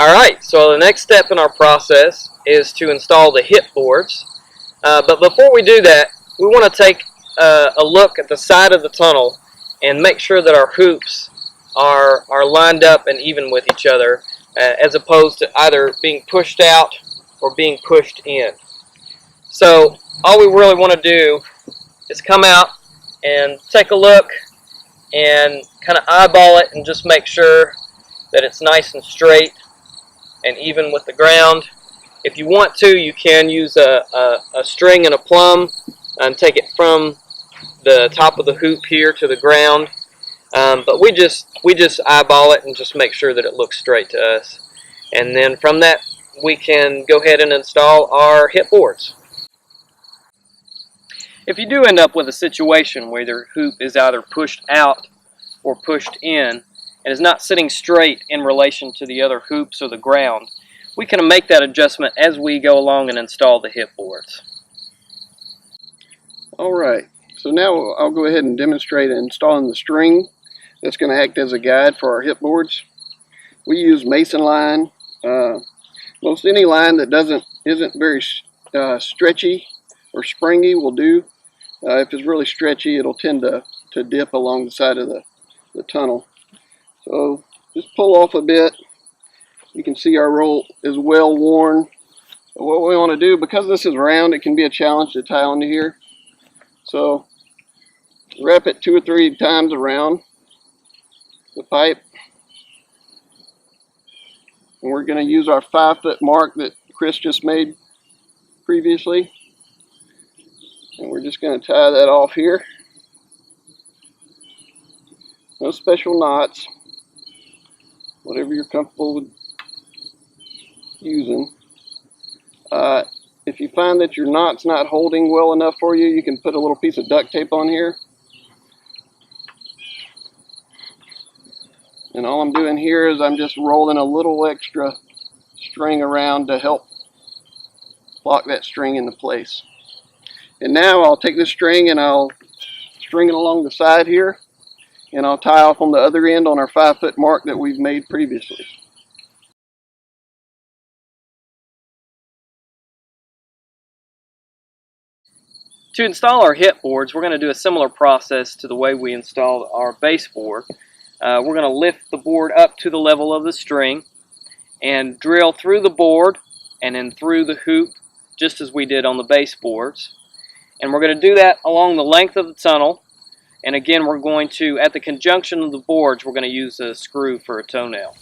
Alright, so the next step in our process is to install the hip boards. But before we do that, we want to take a look at the side of the tunnel and make sure that our hoops are lined up and even with each other, as opposed to either being pushed out or being pushed in. So all we really want to do is come out and take a look and kind of eyeball it and just make sure that it's nice and straight and even with the ground. If you want to, you can use a string and a plumb and take it from the top of the hoop here to the ground. But we just eyeball it and just make sure that it looks straight to us. And then from that, we can go ahead and install our hip boards. If you do end up with a situation where your hoop is either pushed out or pushed in, and is not sitting straight in relation to the other hoops or the ground, we can make that adjustment as we go along and install the hip boards. Alright, so now I'll go ahead and demonstrate installing the string that's going to act as a guide for our hip boards. We use mason line. Most any line that isn't very stretchy or springy will do. If it's really stretchy, it'll tend to dip along the side of the tunnel. So just pull off a bit. You can see our roll is well worn. So what we want to do, because this is round, it can be a challenge to tie onto here. So wrap it 2 or 3 times around the pipe. And we're going to use our 5-foot mark that Chris just made previously. And we're just going to tie that off here. No special knots. Whatever you're comfortable with using. If you find that your knot's not holding well enough for you, you can put a little piece of duct tape on here. And all I'm doing here is I'm just rolling a little extra string around to help lock that string into place. And now I'll take this string and I'll string it along the side here, and I'll tie off on the other end on our 5-foot mark that we've made previously. To install our hip boards, we're going to do a similar process to the way we installed our baseboard. We're going to lift the board up to the level of the string and drill through the board and then through the hoop, just as we did on the baseboards. And we're going to do that along the length of the tunnel. And again, we're going to, at the conjunction of the boards, we're going to use a screw for a toenail.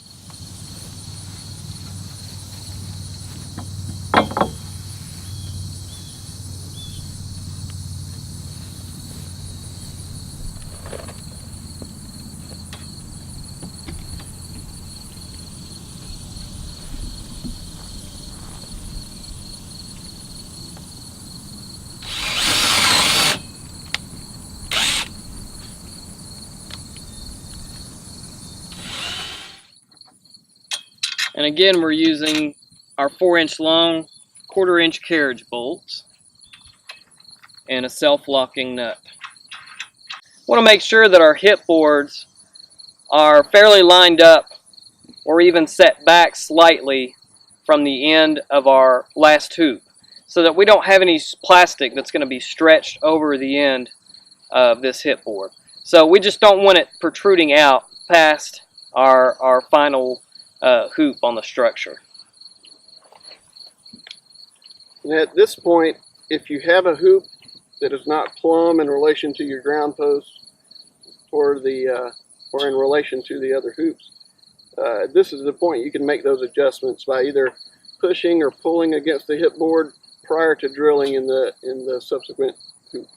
And again, we're using our 4-inch long, 1/4-inch carriage bolts and a self-locking nut. Want to make sure that our hip boards are fairly lined up or even set back slightly from the end of our last hoop, so that we don't have any plastic that's going to be stretched over the end of this hip board. So we just don't want it protruding out past our final hoop on the structure. And at this point, if you have a hoop that is not plumb in relation to your ground post or in relation to the other hoops, this is the point you can make those adjustments by either pushing or pulling against the hip board prior to drilling in the subsequent hoop.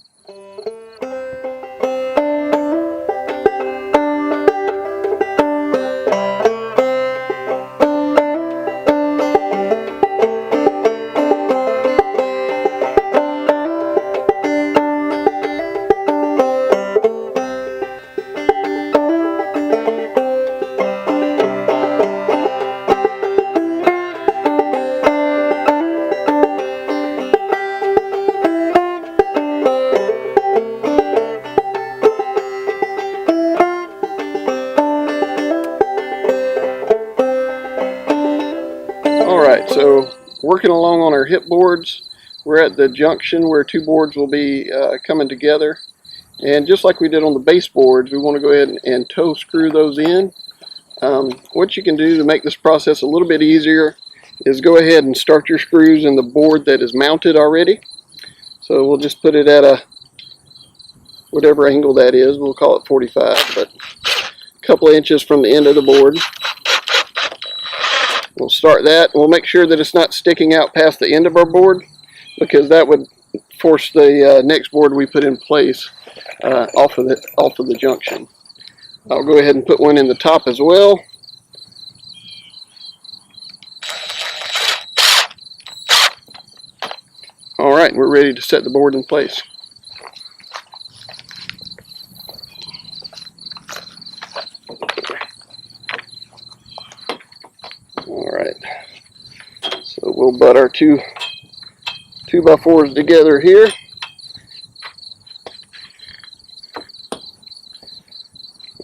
so working along on our hip boards, we're at the junction where two boards will be coming together. And just like we did on the baseboards, we want to go ahead and toe screw those in. What you can do to make this process a little bit easier is go ahead and start your screws in the board that is mounted already. So we'll just put it at a whatever angle that is. We'll call it 45, but a couple of inches from the end of the board. We'll start that. We'll make sure that it's not sticking out past the end of our board, because that would force the next board we put in place off of the junction. I'll go ahead and put one in the top as well. Alright, we're ready to set the board in place. Alright, so we'll butt our two 2x4s together here.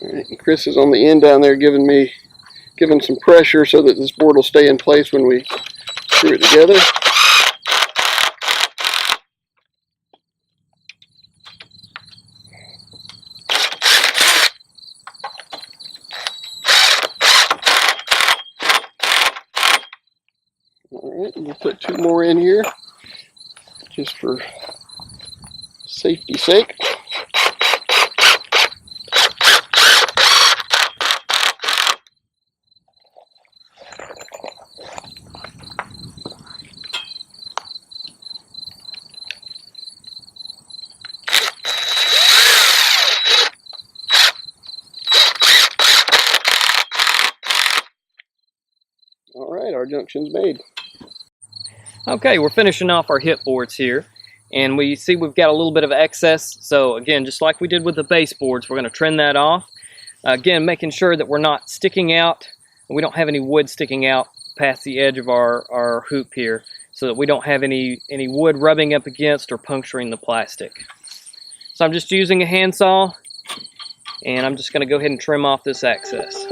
Alright, Chris is on the end down there giving some pressure so that this board will stay in place when we screw it together. Alright, we'll put two more in here just for safety's sake. Alright, our junction's made. Okay, we're finishing off our hip boards here, and we see we've got a little bit of excess. So again, just like we did with the baseboards, we're going to trim that off. Again, making sure that we're not sticking out, we don't have any wood sticking out past the edge of our hoop here, so that we don't have any wood rubbing up against or puncturing the plastic. So I'm just using a handsaw, and I'm just going to go ahead and trim off this excess.